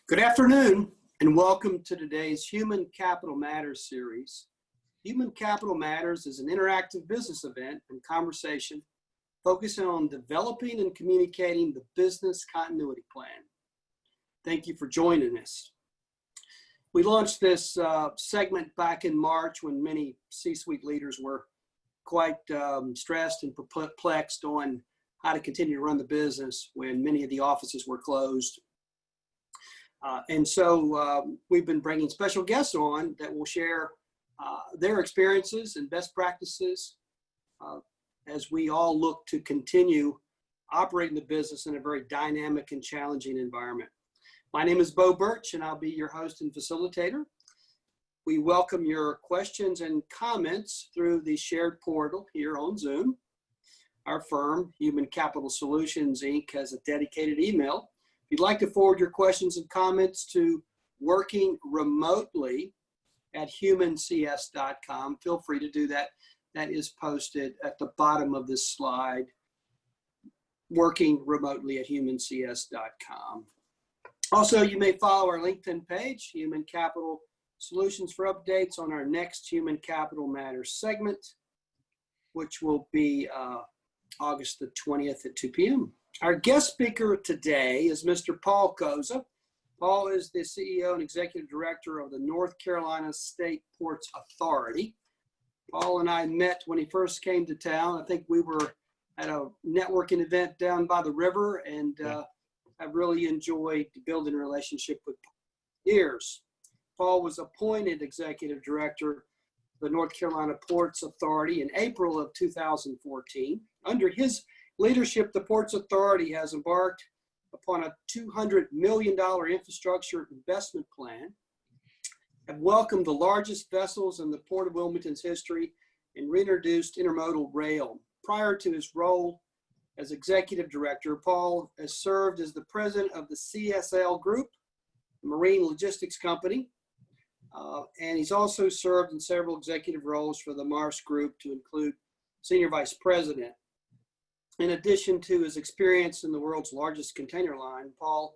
Good afternoon, and welcome to today's Human Capital Matters series. Human Capital Matters is an interactive business event and conversation focusing on developing and communicating the business continuity plan. Thank you for joining us. We launched this segment back in March when many C-suite leaders were quite stressed and perplexed on how to continue to run the business when many of the offices were closed. And so we've been bringing special guests on that will share their experiences and best practices as we all look to continue operating the business in a very dynamic and challenging environment. My name is Bo Birch, and I'll be your host and facilitator. We welcome your questions and comments through the shared portal here on Zoom. Our firm, Human Capital Solutions, Inc., has a dedicated email. If you'd like to forward your questions and comments to workingremotely@humancs.com, feel free to do that. That is posted at the bottom of this slide, workingremotely@humancs.com. Also, you may follow our LinkedIn page, Human Capital Solutions, for updates on our next Human Capital Matters segment, which will be August the 20th at 2 p.m. Our guest speaker today is Mr. Paul Cozza. Paul is the CEO and Executive Director of the North Carolina State Ports Authority. Paul and I met when he first came to town. I think we were at a networking event down by the river, and I've really enjoyed building a relationship with Paul for years. Paul was appointed Executive Director of the North Carolina Ports Authority in April of 2014. Under his leadership, the Ports Authority has embarked upon a $200 million infrastructure investment plan, have welcomed the largest vessels in the Port of Wilmington's history, and reintroduced intermodal rail. Prior to his role as Executive Director, Paul has served as the President of the CSL Group, a marine logistics company, and he's also served in several executive roles for the Mars Group, to include Senior Vice President. In addition to his experience in the world's largest container line, Paul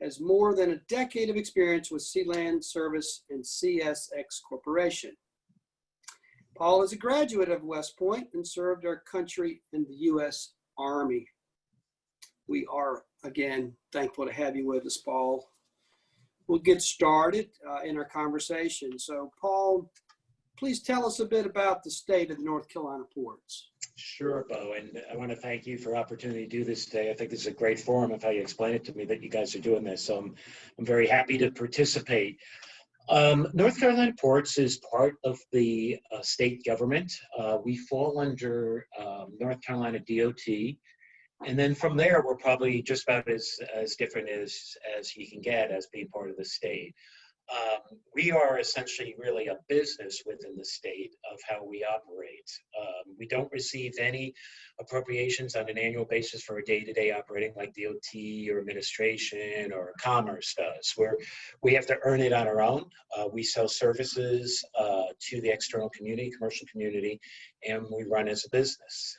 has more than a decade of experience with Sealand Service and CSX Corporation. Paul is a graduate of West Point and served our country in the U.S. Army. We are, again, thankful to have you with us, Paul. We'll get started in our conversation. So, Paul, please tell us a bit about the state of the North Carolina ports. Sure, Bo, and I want to thank you for the opportunity to do this today. I think this is a great forum of how you explain it to me that you guys are doing this, so I'm very happy to participate. North Carolina Ports is part of the state government. We fall under North Carolina DOT, and then from there, we're probably just about as different as you can get as being part of the state. We are essentially really a business within the state of how we operate. We don't receive any appropriations on an annual basis for a day-to-day operating like DOT or administration or commerce does, where we have to earn it on our own. We sell services to the external community, commercial community, and we run as a business.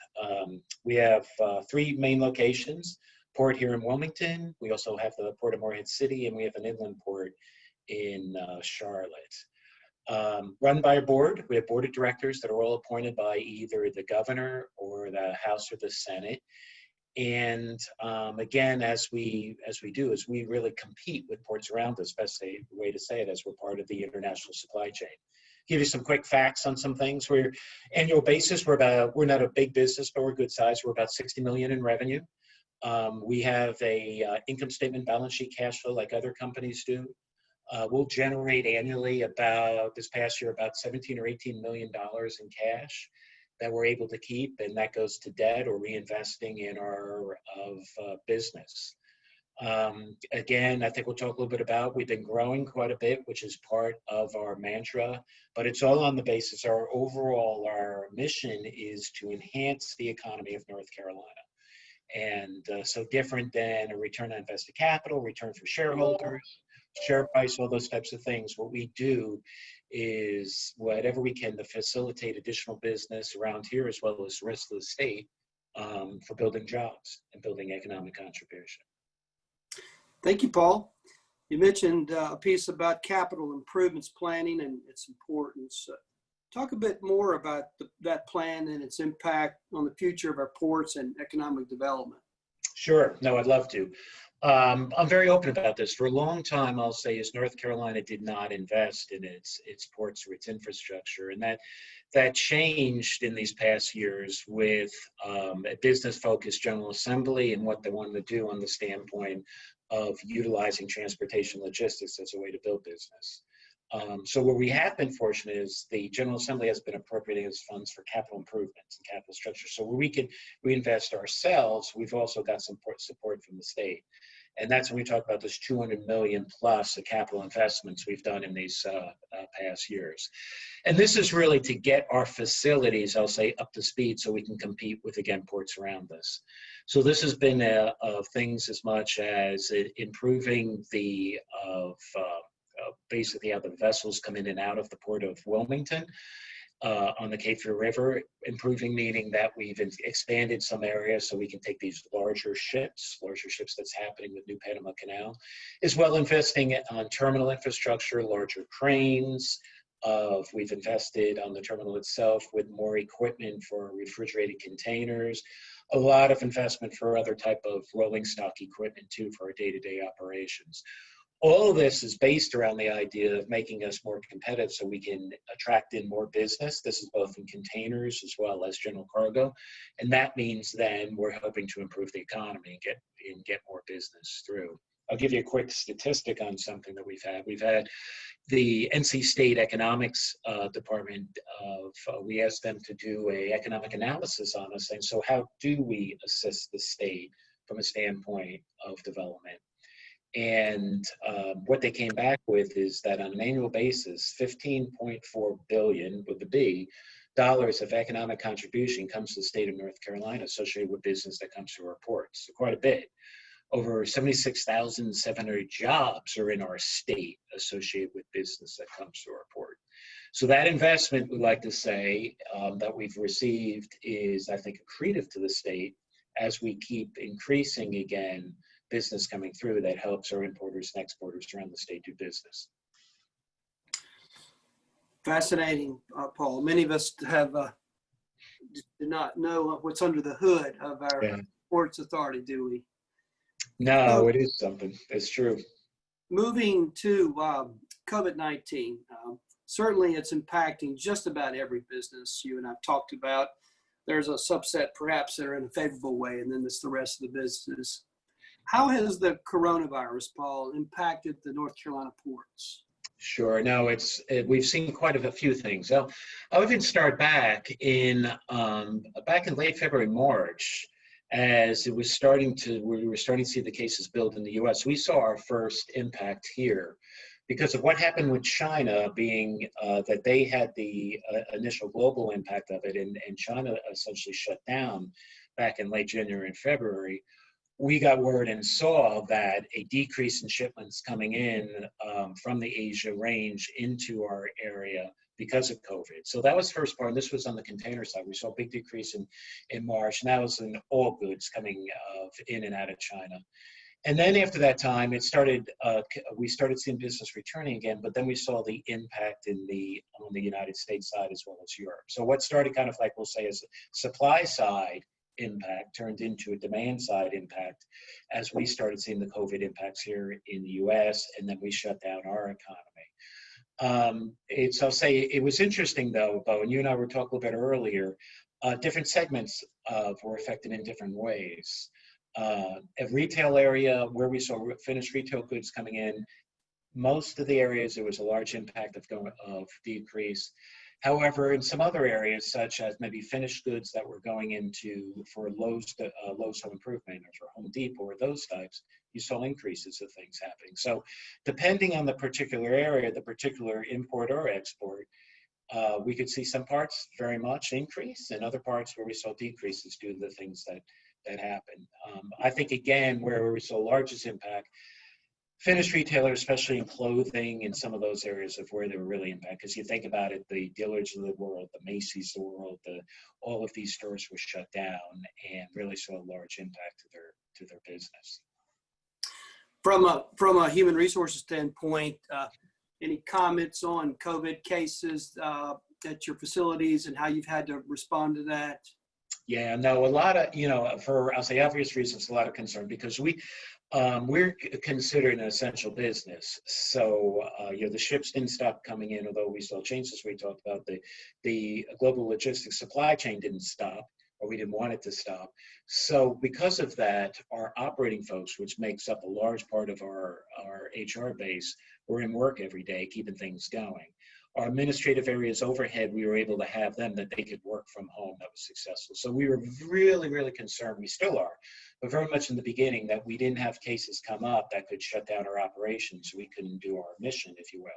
We have 3 main locations: port here in Wilmington, we also have the Port of Morehead City, and we have an inland port in Charlotte. Run by a board. We have board of directors that are all appointed by either the governor or the House or the Senate. And again, as we do, is we really compete with ports around us. Best way to say it, as we're part of the international supply chain. Give you some quick facts on some things. We're annual basis. We're not a big business, but we're good size. We're about 60 million in revenue. We have a income statement, balance sheet, cash flow like other companies do. We'll generate annually about, this past year, about $17 or $18 million in cash that we're able to keep, and that goes to debt or reinvesting in our business. Again, I think we'll talk a little bit about, we've been growing quite a bit, which is part of our mantra, but it's all on the basis, our mission is to enhance the economy of North Carolina. And so different than a return on invested capital, return for shareholders, share price, all those types of things. What we do is whatever we can to facilitate additional business around here as well as the rest of the state for building jobs and building economic contribution. Thank you, Paul. You mentioned a piece about capital improvements planning and its importance. Talk a bit more about that plan and its impact on the future of our ports and economic development. Sure. No, I'd love to. I'm very open about this. For a long time, I'll say, is North Carolina did not invest in its ports or its infrastructure, and that changed in these past years with a business-focused General Assembly and what they wanted to do on the standpoint of utilizing transportation logistics as a way to build business. So where we have been fortunate is the General Assembly has been appropriating its funds for capital improvements and capital structure. So where we can reinvest ourselves, we've also got some support from the state. And that's when we talk about this 200 million plus of capital investments we've done in these past years. And this is really to get our facilities, I'll say, up to speed so we can compete with, again, ports around us. So this has been things as much as improving the basically how the vessels come in and out of the port of Wilmington on the Cape Fear River, improving meaning that we've expanded some areas so we can take these larger ships that's happening with New Panama Canal, as well investing on terminal infrastructure, larger cranes. We've invested on the terminal itself with more equipment for refrigerated containers, a lot of investment for other type of rolling stock equipment too for our day-to-day operations. All of this is based around the idea of making us more competitive so we can attract in more business. This is both in containers as well as general cargo. And that means then we're hoping to improve the economy and get more business through. I'll give you a quick statistic on something that we've had. We've had the NC State Economics Department we asked them to do an economic analysis on us, and so how do we assist the state from a standpoint of development? And what they came back with is that on an annual basis, $15.4 billion with the B dollars of economic contribution comes to the state of North Carolina associated with business that comes through our ports. So quite a bit. Over 76,700 jobs are in our state associated with business that comes through our port. So that investment, we like to say, that we've received is, I think, accretive to the state as we keep increasing, again, business coming through that helps our importers and exporters around the state do business. Fascinating, Paul. Many of us have do not know what's under the hood of our ports authority, do we? No, So, it is something. It's true. Moving to COVID-19, certainly it's impacting just about every business you and I've talked about. There's a subset perhaps that are in a favorable way, and then there's the rest of the business. How has the coronavirus, Paul, impacted the North Carolina ports? Sure. No, we've seen quite a few things. I'll even start back in late February, March, as we were starting to see the cases build in the U.S. We saw our first impact here because of what happened with China, being that they had the initial global impact of it, and China essentially shut down back in late January and February. We got word and saw that a decrease in shipments coming in from the Asia range into our area because of COVID. So that was the first part, and this was on the container side. We saw a big decrease in March, and that was in all goods coming in and out of China. And then after that time, we started seeing business returning again, but then we saw the impact on the United States side as well as Europe. So what started kind of like, we'll say, as a supply side impact turned into a demand side impact as we started seeing the COVID impacts here in the US, and then we shut down our economy. I'll say it was interesting though, Bo, and you and I were talking a bit earlier, different segments were affected in different ways. A retail area where we saw finished retail goods coming in, most of the areas there was a large impact of decrease. However, in some other areas, such as maybe finished goods that were going into for Lowe's Home Improvement or for Home Depot or those types, you saw increases of things happening. So depending on the particular area, the particular import or export, we could see some parts very much increase and other parts where we saw decreases due to the things that happened. I think, again, where we saw largest impact, finished retailers, especially in clothing and some of those areas of where they were really impacted. Because you think about it, the Dillard's of the world, the Macy's of the world, all of these stores were shut down and really saw a large impact to their business. From a human resources standpoint, any comments on COVID cases at your facilities and how you've had to respond to that? Yeah, no, a lot of, for, I'll say obvious reasons, a lot of concern because we're considered an essential business. So, the ships didn't stop coming in, although we saw changes we talked about. The global logistics supply chain didn't stop, or we didn't want it to stop. So because of that, our operating folks, which makes up a large part of our HR base, were in work every day, keeping things going. Our administrative areas overhead, we were able to have them that they could work from home. That was successful. So we were really, really concerned, we still are, but very much in the beginning, that we didn't have cases come up that could shut down our operations. We couldn't do our mission, if you will.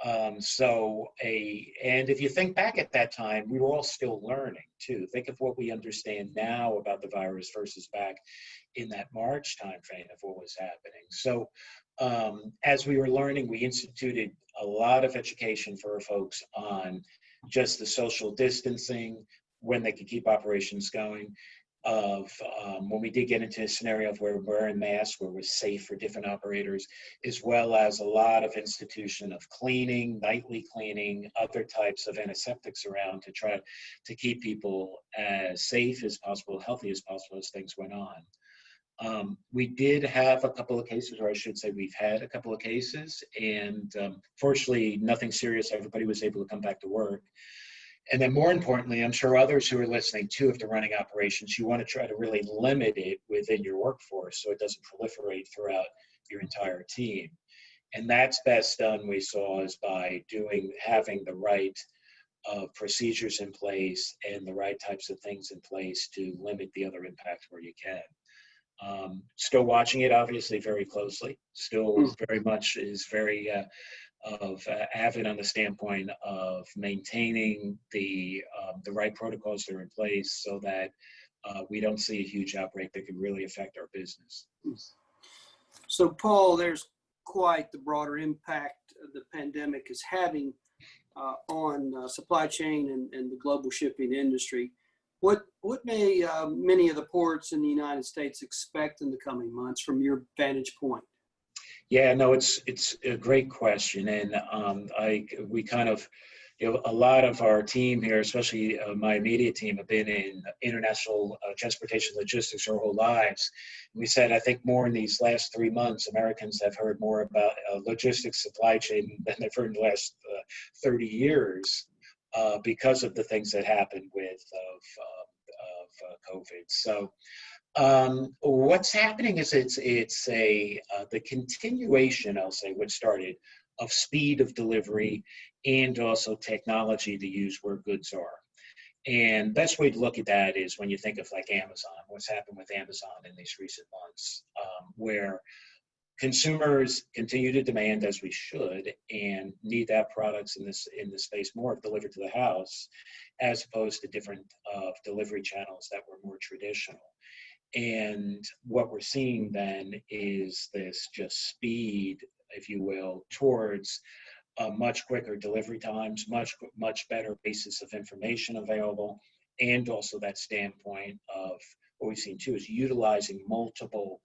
And if you think back at that time, we were all still learning too. Think of what we understand now about the virus versus back in that March timeframe of what was happening. So as we were learning, we instituted a lot of education for our folks on just the social distancing, when they could keep operations going, when we did get into a scenario of where we're wearing masks, where we're safe for different operators, as well as a lot of institution of cleaning, nightly cleaning, other types of antiseptics around to try to keep people as safe as possible, healthy as possible as things went on. We did have a couple of cases, or I should say we've had a couple of cases, and fortunately nothing serious. Everybody was able to come back to work. And then more importantly, I'm sure others who are listening too, if they're running operations, you want to try to really limit it within your workforce so it doesn't proliferate throughout your entire team. And that's best done, we saw, is by having the right procedures in place and the right types of things in place to limit the other impacts where you can. Still watching it obviously very closely, still very much is very avid on the standpoint of maintaining the right protocols that are in place so that we don't see a huge outbreak that could really affect our business. So Paul, there's quite the broader impact the pandemic is having on supply chain and the global shipping industry. What may many of the ports in the United States expect in the coming months from your vantage point? Yeah, no, it's a great question, and we kind of, a lot of our team here, especially my immediate team, have been in international transportation logistics our whole lives. We said, I think more in these last 3 months, Americans have heard more about logistics supply chain than they've heard in the last 30 years because of the things that happened with COVID. So. What's happening is it's the continuation, I'll say, what started, of speed of delivery and also technology to use where goods are. And best way to look at that is when you think of like Amazon, what's happened with Amazon in these recent months, where consumers continue to demand, as we should, and need that products in this space more delivered to the house, as opposed to different delivery channels that were more traditional. And what we're seeing then is this just speed, if you will, towards much quicker delivery times, much better basis of information available, and also that standpoint of what we've seen too is utilizing multiple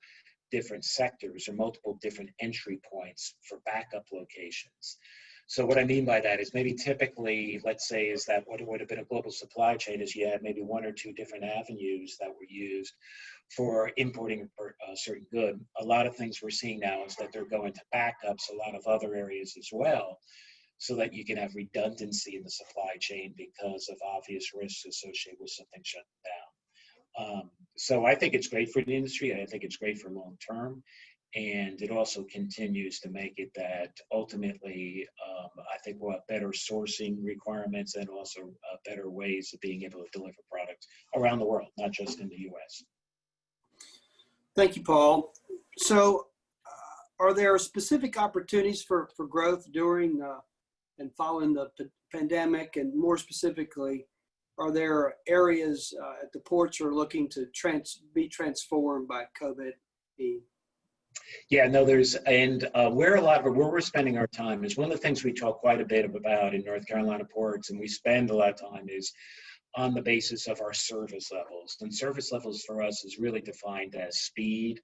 different sectors or multiple different entry points for backup locations. So what I mean by that is maybe typically, let's say, is that what would have been a global supply chain is you had maybe 1 or 2 different avenues that were used for importing a certain good. A lot of things we're seeing now is that they're going to backups, a lot of other areas as well, so that you can have redundancy in the supply chain because of obvious risks associated with something shutting down. So I think it's great for the industry. I think it's great for long term. And it also continues to make it that ultimately, I think we'll have better sourcing requirements and also better ways of being able to deliver products around the world, not just in the U.S. Thank you, Paul. So are there specific opportunities for growth during and following the pandemic? And more specifically, are there areas at the ports are looking to be transformed by COVID-19? Yeah, no, where we're spending our time is one of the things we talk quite a bit about in North Carolina ports, and we spend a lot of time is on the basis of our service levels. And service levels for us is really defined as speed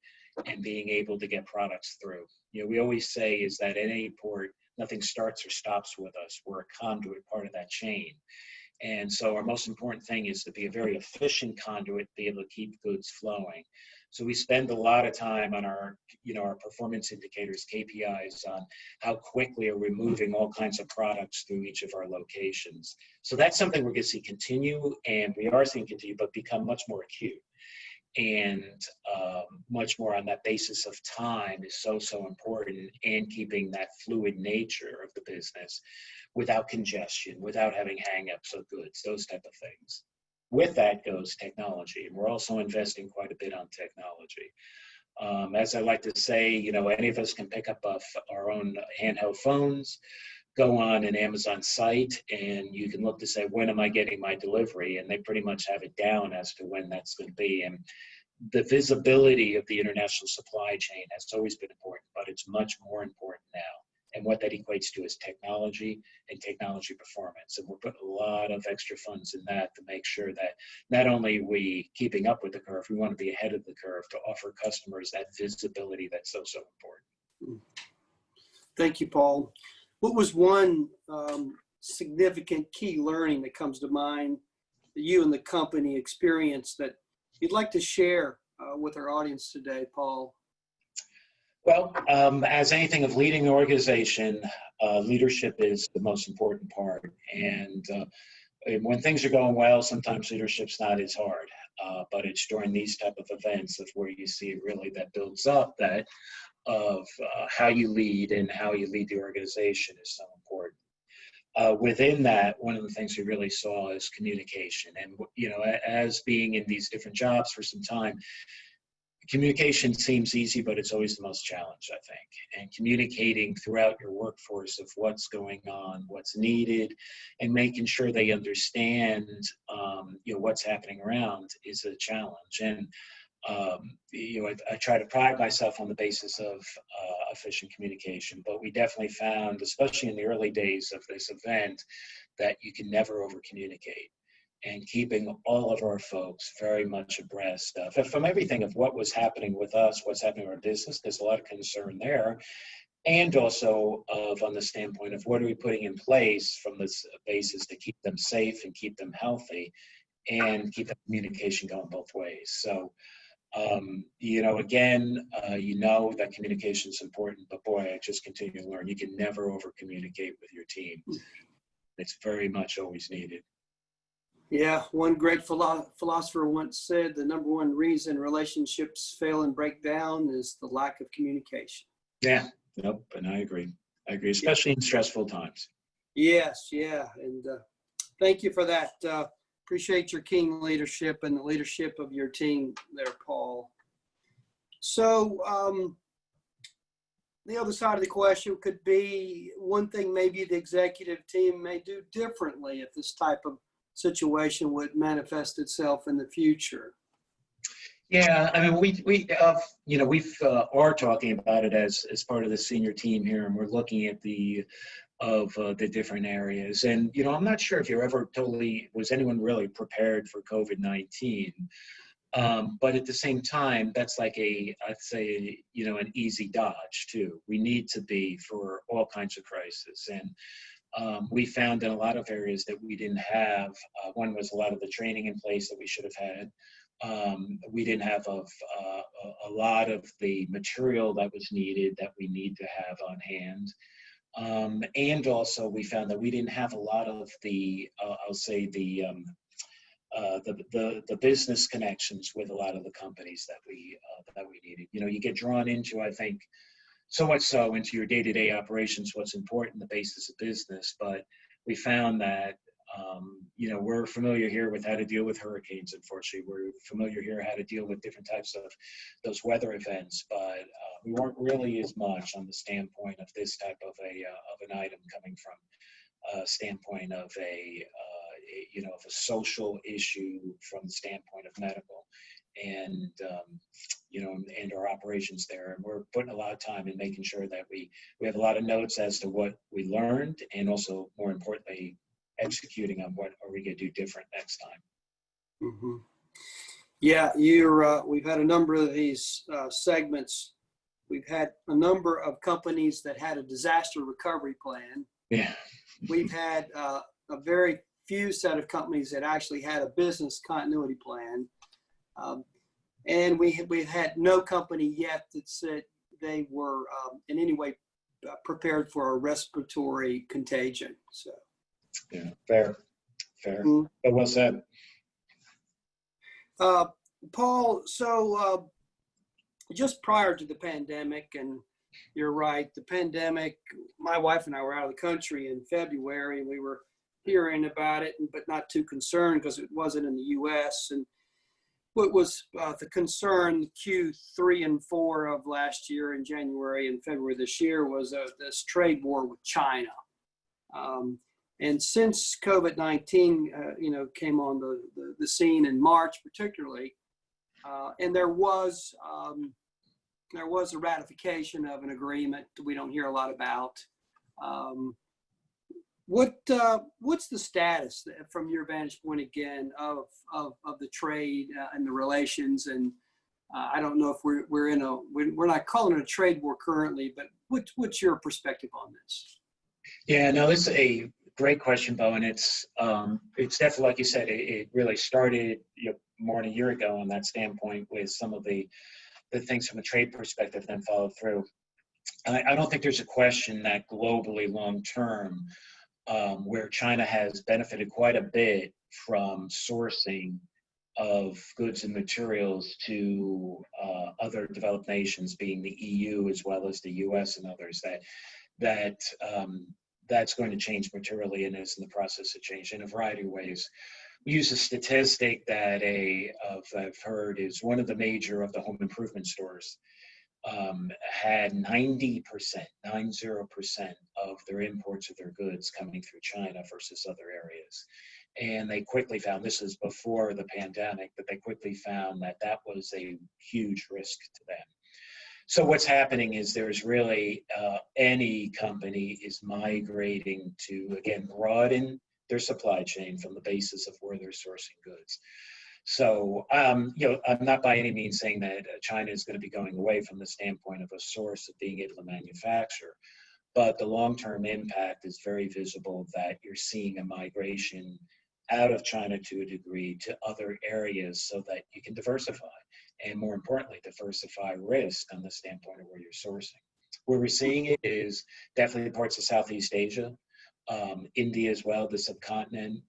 and being able to get products through. We always say is that at any port, nothing starts or stops with us. We're a conduit, part of that chain. And so our most important thing is to be a very efficient conduit, be able to keep goods flowing. So we spend a lot of time on our, our performance indicators, KPIs, on how quickly are we moving all kinds of products through each of our locations. So that's something we're going to see continue, and we are seeing continue, but become much more acute. And much more on that basis of time is so important, and keeping that fluid nature of the business without congestion, without having hangups of goods, those type of things. With that goes technology, and we're also investing quite a bit on technology. As I like to say, any of us can pick up our own handheld phones, go on an Amazon site, and you can look to say, when am I getting my delivery? And they pretty much have it down as to when that's going to be. And the visibility of the international supply chain has always been important, but it's much more important now. And what that equates to is technology and technology performance. And we're putting a lot of extra funds in that to make sure that not only are we keeping up with the curve, we want to be ahead of the curve to offer customers that visibility that's so important. Thank you, Paul. What was one significant key learning that comes to mind that you and the company experienced that you'd like to share with our audience today, Paul? Well, as anything of leading an organization, leadership is the most important part. And when things are going well, sometimes leadership's not as hard. But it's during these type of events of where you see really that builds up that of how you lead and how you lead the organization is so important. Within that, one of the things we really saw is communication. And, as being in these different jobs for some time, communication seems easy, but it's always the most challenged, I think. And communicating throughout your workforce of what's going on, what's needed, and making sure they understand, what's happening around is a challenge. And, I try to pride myself on the basis of efficient communication, but we definitely found, especially in the early days of this event, that you can never over communicate. And keeping all of our folks very much abreast from everything of what was happening with us, what's happening in our business. There's a lot of concern there. And also on the standpoint of what are we putting in place from this basis to keep them safe and keep them healthy and keep the communication going both ways. So, again, that communication is important, but boy, I just continue to learn. You can never over communicate with your team. It's very much always needed. Yeah, one great philosopher once said the number one reason relationships fail and break down is the lack of communication. Yeah, nope, and I agree, especially in stressful times. Yes, yeah, and thank you for that. Appreciate your keen leadership and the leadership of your team there, Paul. So the other side of the question could be one thing maybe the executive team may do differently if this type of situation would manifest itself in the future. Yeah, I mean, we are talking about it as part of the senior team here, and we're looking at the different areas. And I'm not sure if was anyone really prepared for COVID-19. But at the same time, that's like I'd say, an easy dodge too. We need to be for all kinds of crises. And we found in a lot of areas that we didn't have. One was a lot of the training in place that we should have had. We didn't have a lot of the material that was needed that we need to have on hand. And also we found that we didn't have a lot of the, the business connections with a lot of the companies that we needed. You get drawn into, I think, so much so into your day-to-day operations, what's important, the basis of business. But we found that, we're familiar here with how to deal with hurricanes, unfortunately. We're familiar here how to deal with different types of those weather events, but we weren't really as much on the standpoint of this type of an item coming from a standpoint of a social issue from the standpoint of medical. And and our operations there, and we're putting a lot of time in making sure that we have a lot of notes as to what we learned, and also more importantly executing on what are we going to do different next time. Mm-hmm. Yeah, we've had a number of these segments. We've had a number of companies that had a disaster recovery plan. Yeah. We've had a very few set of companies that actually had a business continuity plan. And we've had no company yet that said they were in any way prepared for a respiratory contagion. So, Yeah, fair. But well said. Paul, so just prior to the pandemic, and you're right, the pandemic, my wife and I were out of the country in February, and we were hearing about it, but not too concerned because it wasn't in the U.S. And what was the concern Q3 and 4 of last year in January and February this year was this trade war with China. And since COVID-19, came on the scene in March, particularly, and there was a ratification of an agreement that we don't hear a lot about. What's the status from your vantage point again of the trade and the relations? And I don't know if we're not calling it a trade war currently, but what's your perspective on this? Yeah, no, this is a great question, Bo, and it's definitely, like you said, it really started more than a year ago on that standpoint with some of the things from a trade perspective, then followed through. I don't think there's a question that globally long term, where China has benefited quite a bit from sourcing of goods and materials to other developed nations, being the EU as well as the US and others, that's going to change materially and is in the process of change in a variety of ways. We use a statistic that I've heard is one of the major of the home improvement stores had 90% of their imports of their goods coming through China versus other areas. And they quickly found, this is before the pandemic, but they quickly found that was a huge risk to them. So what's happening is there's really any company is migrating to, again, broaden their supply chain from the basis of where they're sourcing goods. So, I'm not by any means saying that China is going to be going away from the standpoint of a source of being able to manufacture, but the long-term impact is very visible that you're seeing a migration out of China to a degree to other areas so that you can diversify. And more importantly, diversify risk on the standpoint of where you're sourcing. Where we're seeing it is definitely parts of Southeast Asia, India as well, the subcontinent,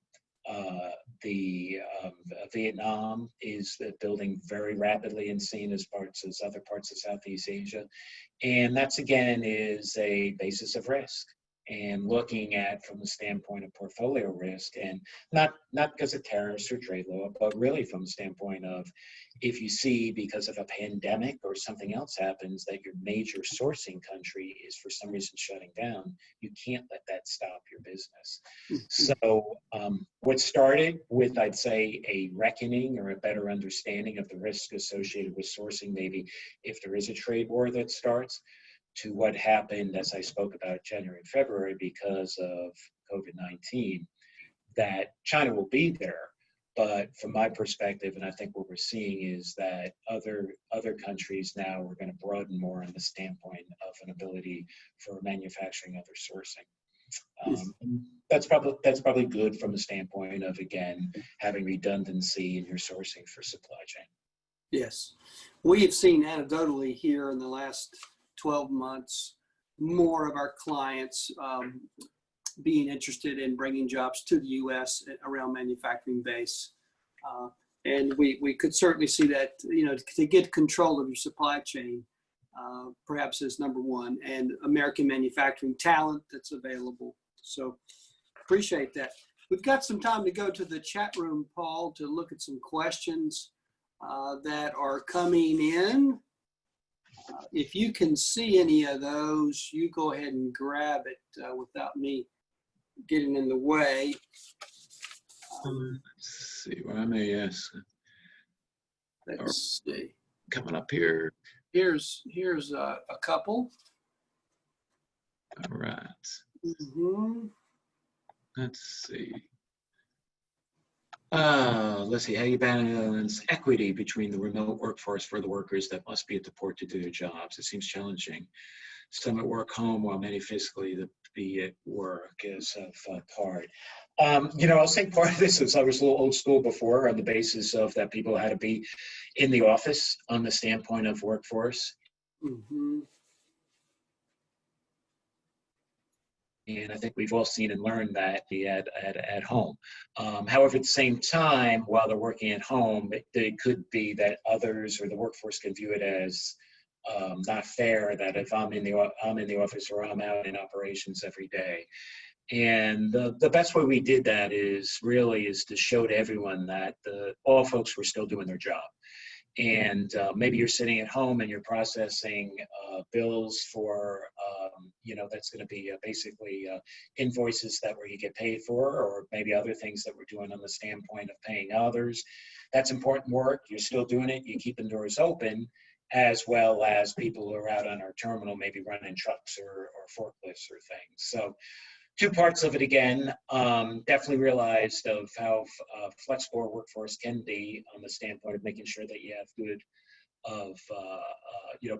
Vietnam is building very rapidly and seen as other parts of Southeast Asia. And that's, again, is a basis of risk. And looking at from the standpoint of portfolio risk, and not because of tariffs or trade law, but really from the standpoint of if you see because of a pandemic or something else happens that your major sourcing country is for some reason shutting down, you can't let that stop your business. So what started with, I'd say, a reckoning or a better understanding of the risk associated with sourcing, maybe if there is a trade war that starts, to what happened, as I spoke about January and February, because of COVID-19, that China will be there. But from my perspective, and I think what we're seeing is that other countries now are going to broaden more on the standpoint of an ability for manufacturing, other sourcing. That's probably good from the standpoint of, again, having redundancy in your sourcing for supply chain. Yes. We have seen anecdotally here in the last 12 months, more of our clients being interested in bringing jobs to the U.S. around manufacturing base. And we could certainly see that, to get control of your supply chain, perhaps is number one, and American manufacturing talent that's available. So appreciate that. We've got some time to go to the chat room, Paul, to look at some questions that are coming in. If you can see any of those, you go ahead and grab it without me getting in the way. Let's see what I may ask. Let's see. Coming up here. Here's a couple. All right. Mm-hmm. Let's see. Let's see, how you balance equity between the remote workforce for the workers that must be at the port to do their jobs. It seems challenging. Some at work home while many physically to be at work is a part. I'll say part of this is I was a little old school before on the basis of that people had to be in the office on the standpoint of workforce. Mhm. And I think we've all seen and learned that at home. However, at the same time, while they're working at home, it could be that others or the workforce can view it as not fair that if I'm in the office or I'm out in operations every day. And the best way we did that is to show to everyone that all folks were still doing their job. And maybe you're sitting at home and you're processing bills for, that's going to be basically invoices that where you get paid for, or maybe other things that we're doing on the standpoint of paying others. That's important work. You're still doing it. You keep the doors open, as well as people who are out on our terminal, maybe running trucks or forklifts or things. So two parts of it again, definitely realized of how flexible our workforce can be on the standpoint of making sure that you have good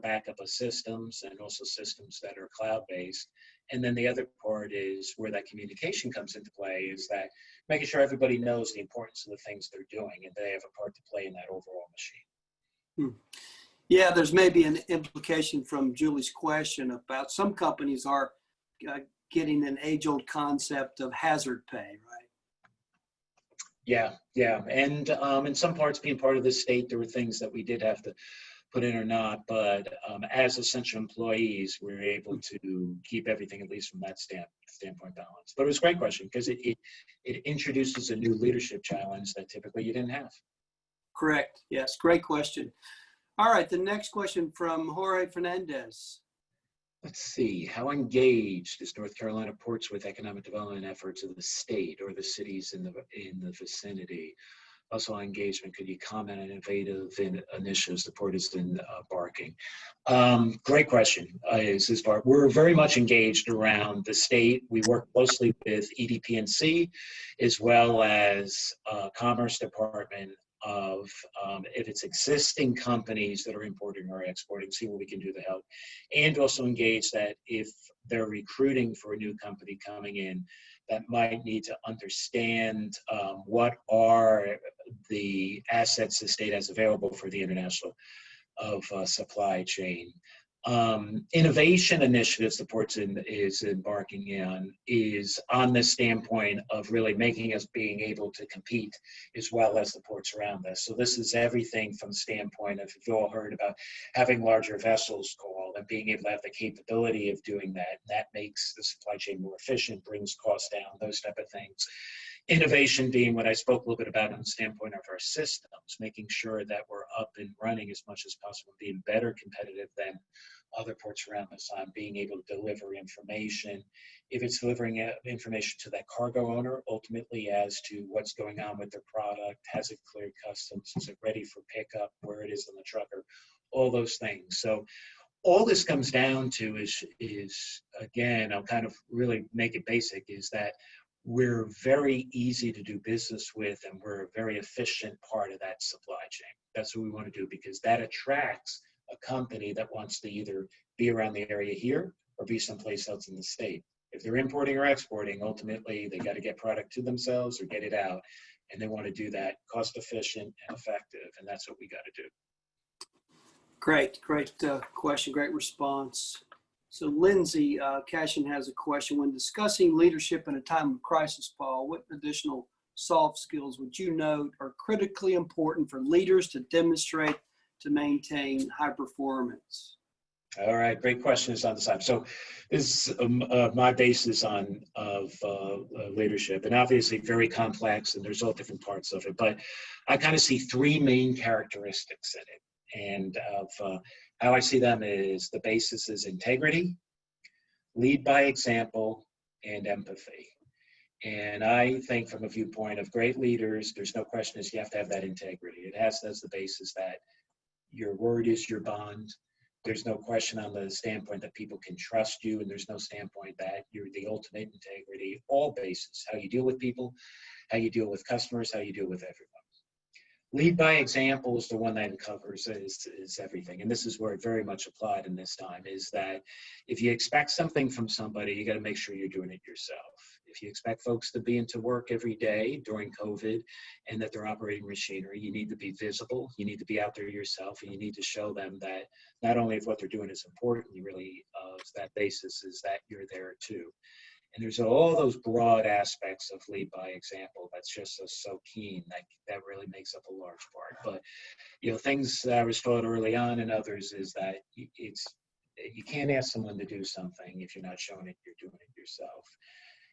backup of systems and also systems that are cloud-based. And then the other part is where that communication comes into play is that making sure everybody knows the importance of the things they're doing and they have a part to play in that overall machine. Yeah, there's maybe an implication from Julie's question about some companies are getting an age-old concept of hazard pay, right? Yeah. And in some parts, being part of the state, there were things that we did have to put in or not, but as essential employees, we were able to keep everything, at least from that standpoint, balanced. But it was a great question because it introduces a new leadership challenge that typically you didn't have. Correct. Yes, great question. All right, the next question from Jorge Fernandez. Let's see, how engaged is North Carolina Ports with economic development efforts of the state or the cities in the vicinity? Also on engagement, could you comment on innovative initiatives the port is embarking? Great question. Is this part? We're very much engaged around the state. We work closely with EDP&C as well as Commerce Department of if it's existing companies that are importing or exporting, see what we can do to help. And also engage that if they're recruiting for a new company coming in, that might need to understand what are the assets the state has available for the international supply chain. Innovation initiatives the port is embarking on is on the standpoint of really making us being able to compete as well as the ports around us. So this is everything from the standpoint of, you've all heard about having larger vessels called and being able to have the capability of doing that. That makes the supply chain more efficient, brings costs down, those type of things. Innovation being what I spoke a little bit about on the standpoint of our systems, making sure that we're up and running as much as possible, being better competitive than other ports around us on being able to deliver information. If it's delivering information to that cargo owner, ultimately as to what's going on with their product, has it cleared customs, is it ready for pickup, where it is on the trucker, all those things. So all this comes down to is again, I'll kind of really make it basic, is that we're very easy to do business with and we're a very efficient part of that supply chain. That's what we want to do because that attracts a company that wants to either be around the area here or be someplace else in the state. If they're importing or exporting, ultimately they got to get product to themselves or get it out. And they want to do that cost efficient and effective. And that's what we got to do. Great question, great response. So Lindsay Cashin has a question. When discussing leadership in a time of crisis, Paul, what additional soft skills would you note are critically important for leaders to demonstrate to maintain high performance? All right, great questions on the side. So this is my basis of leadership, and obviously very complex, and there's all different parts of it. But I kind of see three main characteristics in it, and of how I see them is the basis is integrity, lead by example, and empathy. And I think from a viewpoint of great leaders, there's no question is you have to have that integrity. It has as the basis that your word is your bond. There's no question on the standpoint that people can trust you, and there's no standpoint that you're the ultimate integrity. All bases, how you deal with people, how you deal with customers, how you deal with everyone. Lead by example is the one that covers is everything. And this is where it very much applied in this time, is that if you expect something from somebody, you got to make sure you're doing it yourself. If you expect folks to be into work every day during COVID and that they're operating machinery, you need to be visible, you need to be out there yourself, and you need to show them that not only if what they're doing is important, you really, that basis is that you're there too. And there's all those broad aspects of lead by example that's just so keen that really makes up a large part. But, you know, things that I was taught early on and others is that you can't ask someone to do something if you're not showing it, you're doing it yourself.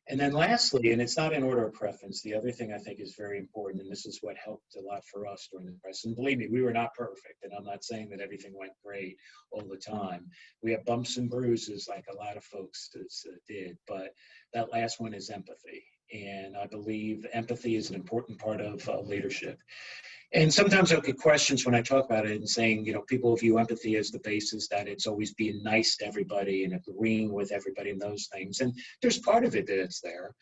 And then lastly, and it's not in order of preference, the other thing I think is very important, and this is what helped a lot for us during the crisis. And believe me, we were not perfect, and I'm not saying that everything went great all the time. We have bumps and bruises like a lot of folks did, but that last one is empathy. And I believe empathy is an important part of leadership. And sometimes I'll get questions when I talk about it and saying, you know, people view empathy as the basis that it's always being nice to everybody and agreeing with everybody and those things. And there's part of it that's there.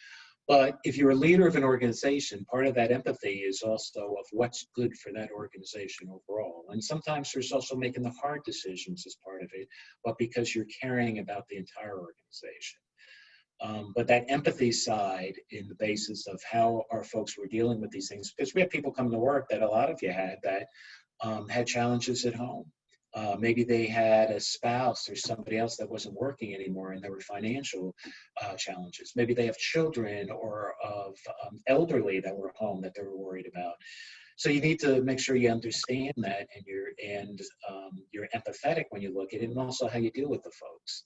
But if you're a leader of an organization, part of that empathy is also of what's good for that organization overall. And sometimes there's also making the hard decisions as part of it, but because you're caring about the entire organization. But that empathy side in the basis of how our folks were dealing with these things, because we had people come to work that a lot of you had that had challenges at home. Maybe they had a spouse or somebody else that wasn't working anymore and there were financial challenges. Maybe they have children or of elderly that were home that they were worried about. So you need to make sure you understand that and you're empathetic when you look at it, and also how you deal with the folks.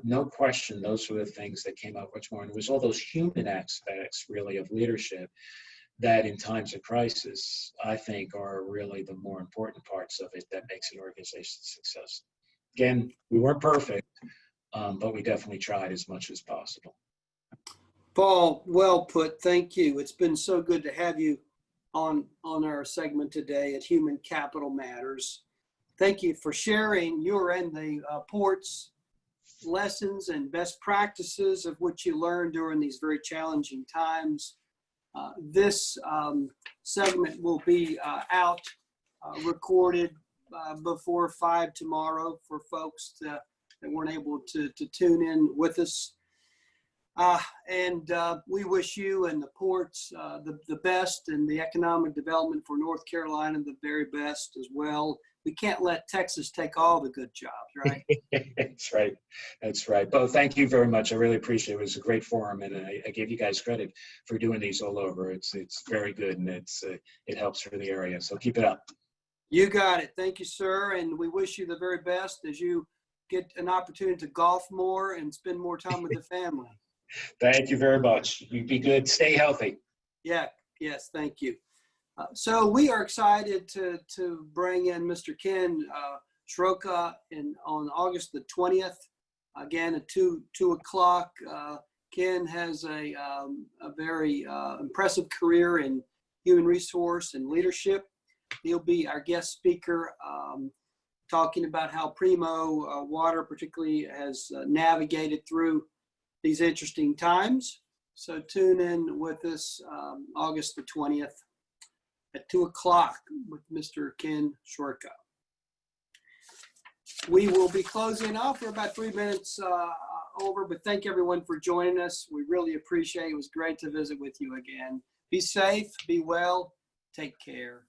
No question, those were the things that came out much more. And it was all those human aspects, really, of leadership that in times of crisis, I think are really the more important parts of it that makes an organization successful. Again, we weren't perfect, but we definitely tried as much as possible. Paul, well put. Thank you. It's been so good to have you on our segment today at Human Capital Matters. Thank you for sharing your and the port's lessons and best practices of what you learned during these very challenging times. This segment will be out recorded before 5 tomorrow for folks that weren't able to tune in with us. We wish you and the ports the best, and the economic development for North Carolina the very best as well. We can't let Texas take all the good jobs, right? That's right. That's right. Bo, thank you very much. I really appreciate it. It was a great forum, and I give you guys credit for doing these all over. It's very good, and it helps for the area. So keep it up. You got it. Thank you, sir. And we wish you the very best as you get an opportunity to golf more and spend more time with the family. Thank you very much. You be good. Stay healthy. Yeah. Yes. Thank you. So we are excited to bring in Mr. Ken Shroka on August the 20th, again at 2 o'clock. Ken has a very impressive career in human resource and leadership. He'll be our guest speaker, talking about how Primo Water particularly has navigated through these interesting times. So tune in with us August the 20th. At 2 o'clock with Mr. Ken Shroka. We will be closing off. We're about 3 minutes over, but thank everyone for joining us. We really appreciate it. It was great to visit with you again. Be safe, be well, take care.